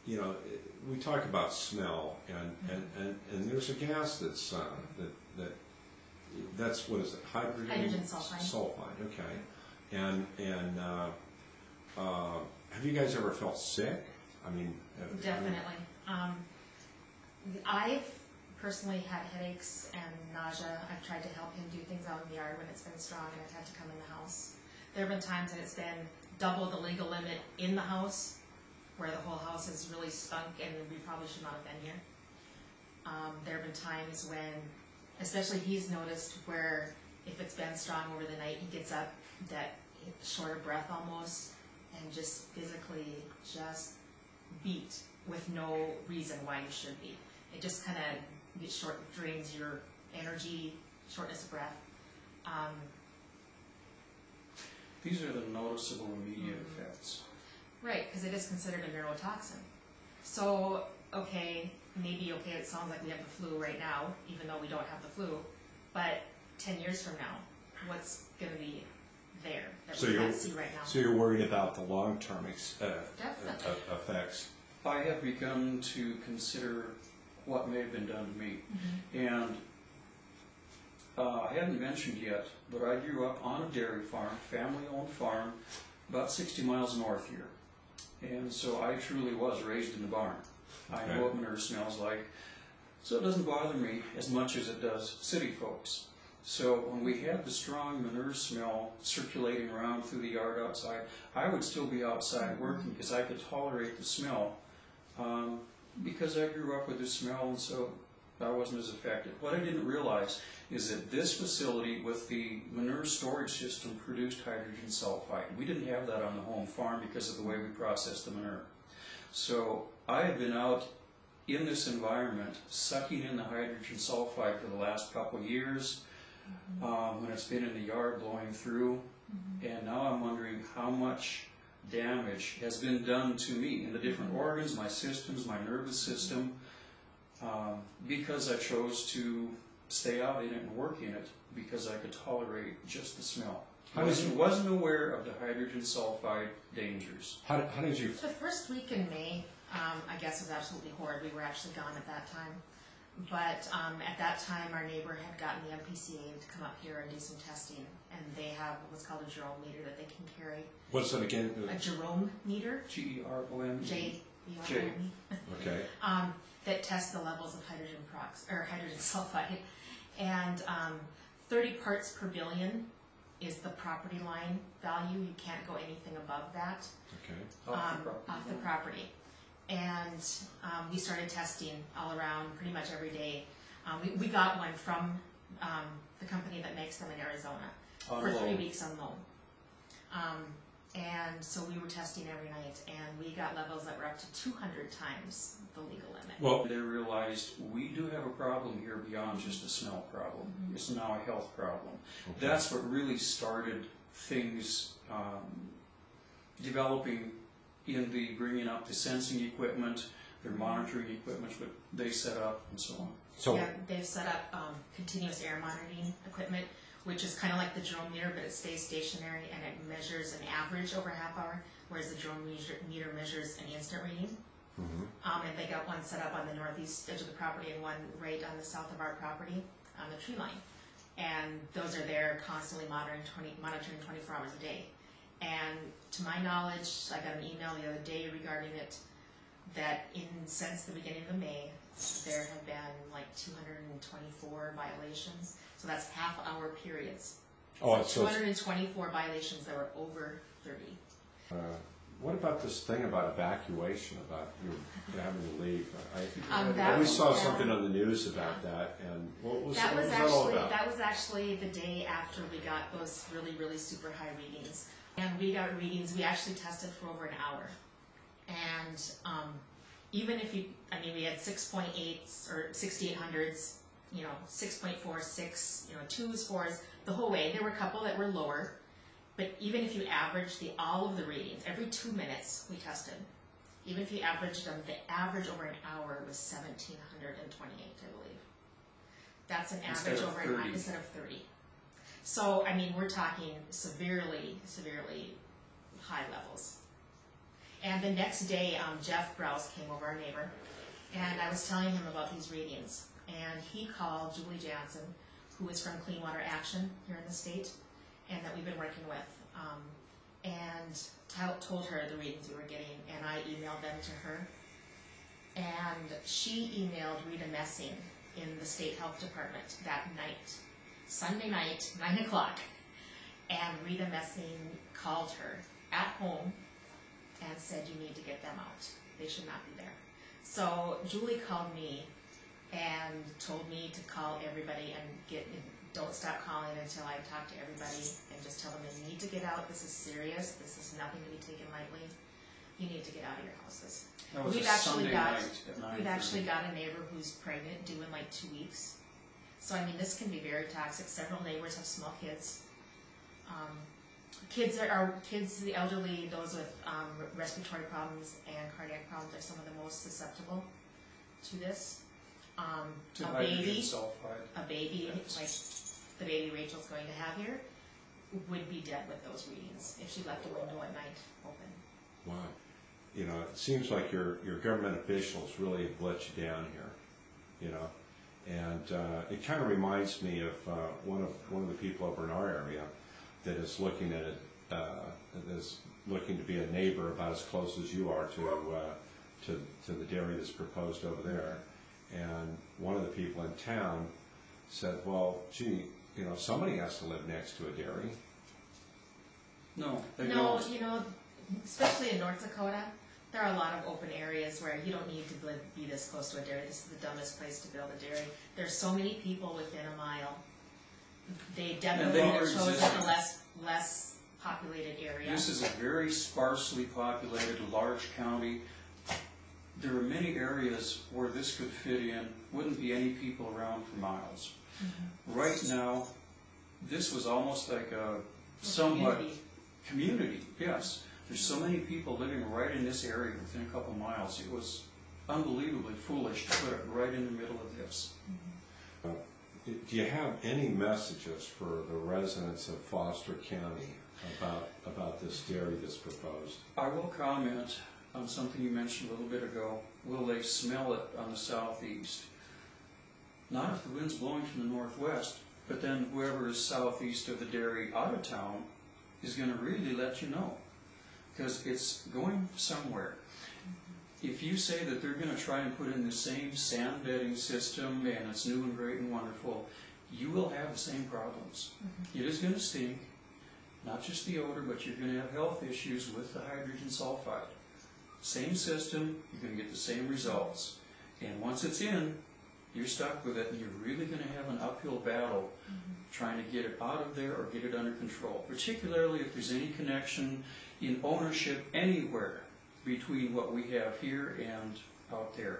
you know, we talk about smell, and there's a gas that's that's what is it? Hydrogen sulfide. Sulfide, okay. And have you guys ever felt sick? I mean, definitely. I've personally had headaches and nausea. I've tried to help him do things out in the yard when it's been strong, and I've had to come in the house. There have been times that it's been double the legal limit in the house, where the whole house has really stunk and we probably should not have been here. There have been times when, especially he's noticed where if it's been strong over the night, he gets up, that short of breath almost, and just physically just beat with no reason why you should be. It just kind of drains your energy, shortness of breath. These are the noticeable immediate effects. Right, because it is considered a neurotoxin. So, okay, it sounds like we have the flu right now, even though we don't have the flu, but 10 years from now, what's going to be there that we can't see right now? So you're worried about the long-term effects. I have begun to consider what may have been done to me. And I hadn't mentioned yet, but I grew up on a dairy farm, family-owned farm, about 60 miles north here. And so I truly was raised in the barn. I know what manure smells like. So it doesn't bother me as much as it does city folks. So when we had the strong manure smell circulating around through the yard outside, I would still be outside working because I could tolerate the smell because I grew up with the smell, and so I wasn't as affected. What I didn't realize is that this facility with the manure storage system produced hydrogen sulfide. We didn't have that on the home farm because of the way we processed the manure. So I have been out in this environment sucking in the hydrogen sulfide for the last couple of years when it's been in the yard blowing through, and now I'm wondering how much damage has been done to me in the different organs, my systems, my nervous system, because I chose to stay out in it and work in it because I could tolerate just the smell. I wasn't aware of the hydrogen sulfide dangers. How did you... The first week in May, I guess, was absolutely horrid. We were actually gone at that time. But at that time, our neighbor had gotten the MPCA to come up here and do some testing. And they have what's called a Jerome meter that they can carry. What's that again? A Jerome meter. G-E-R-O-M-E. J-E-R-O-M-E. Okay. That tests the levels of hydrogen sulfide. And 30 parts per billion is the property line value. You can't go anything above that. Okay. Off the property. And we started testing all around pretty much every day. We got one from the company that makes them in Arizona for 3 weeks on loan. And so we were testing every night, and we got levels that were up to 200 times the legal limit. Well, they realized we do have a problem here beyond just a smell problem. It's now a health problem. Okay. That's what really started things developing in the bringing up the sensing equipment, their monitoring equipment, what they set up, and so on. So yeah, they've set up continuous air monitoring equipment, which is kind of like the Jerome meter, but it stays stationary and it measures an average over a half hour, whereas the Jerome meter measures an instant reading. And they got one set up on the northeast edge of the property and one right on the south of our property on the tree line. And those are there constantly monitoring 24 hours a day. And to my knowledge, I got an email the other day regarding it, that since the beginning of May, there have been like 224 violations. So that's half-hour periods. Oh, so 224 violations that were over 30. What about this thing about evacuation, about you having to leave? We saw something on the news about that, and what was that all about? That was actually the day after we got those really, really super high readings. And we got readings, we actually tested for over an hour. And even if we had 6.8s or 6800s, 6.46, 2s, 4s, the whole way. There were a couple that were lower, but even if you average all of the readings, every 2 minutes we tested, even if you averaged them, the average over an hour was 1,728, I believe. That's an average over an hour instead of 30. So, we're talking severely, severely high levels. And the next day, Jeff Browse came over, our neighbor, and I was telling him about these readings. And he called Julie Jansen, who is from Clean Water Action here in the state, and that we've been working with, and told her the readings we were getting, and I emailed them to her. And she emailed Rita Messing in the state health department that night, Sunday night, 9 o'clock. And Rita Messing called her at home and said, you need to get them out. They should not be there. So Julie called me and told me to call everybody and don't stop calling until I talk to everybody and just tell them they need to get out. This is serious. This is nothing to be taken lightly. You need to get out of your houses. That was We've a Sunday night at 9:30. We've actually got a neighbor who's pregnant, due in like 2 weeks. So I mean, this can be very toxic. Several neighbors have small kids. Kids, the elderly, those with respiratory problems and cardiac problems are some of the most susceptible to this. To A hydrogen baby, sulfide. like the baby Rachel's going to have here, would be dead with those readings if she left a window at night open. Wow. You know, it seems like your government officials really have let you down here, you know, and it kind of reminds me of one of the people over in our area that is looking at it, that is looking to be a neighbor about as close as you are to the dairy that's proposed over there. And one of the people in town said, well, gee, you know, somebody has to live next to a dairy. No, they No, don't. you know, especially in North Dakota, there are a lot of open areas where you don't need to be this close to a dairy. This is the dumbest place to build a dairy. There's so many people within a mile. They definitely would have chosen a less populated area. This is a very sparsely populated, large county. There are many areas where this could fit in, wouldn't be any people around for miles. Mm-hmm. Right now, this was almost like a somewhat community, yes. There's so many people living right in this area within a couple miles. It was unbelievably foolish to put it right in the middle of this. Mm-hmm. Do you have any messages for the residents of Foster County about this dairy that's proposed? I will comment on something you mentioned a little bit ago. Will they smell it on the southeast? Not if the wind's blowing from the northwest, but then whoever is southeast of the dairy out of town is going to really let you know, because it's going somewhere. If you say that they're going to try and put in the same sand bedding system and it's new and great and wonderful, you will have the same problems. It is going to stink, not just the odor, but you're going to have health issues with the hydrogen sulfide. Same system, you're going to get the same results. And once it's in, you're stuck with it, and you're really going to have an uphill battle trying to get it out of there or get it under control, particularly if there's any connection in ownership anywhere between what we have here and out there.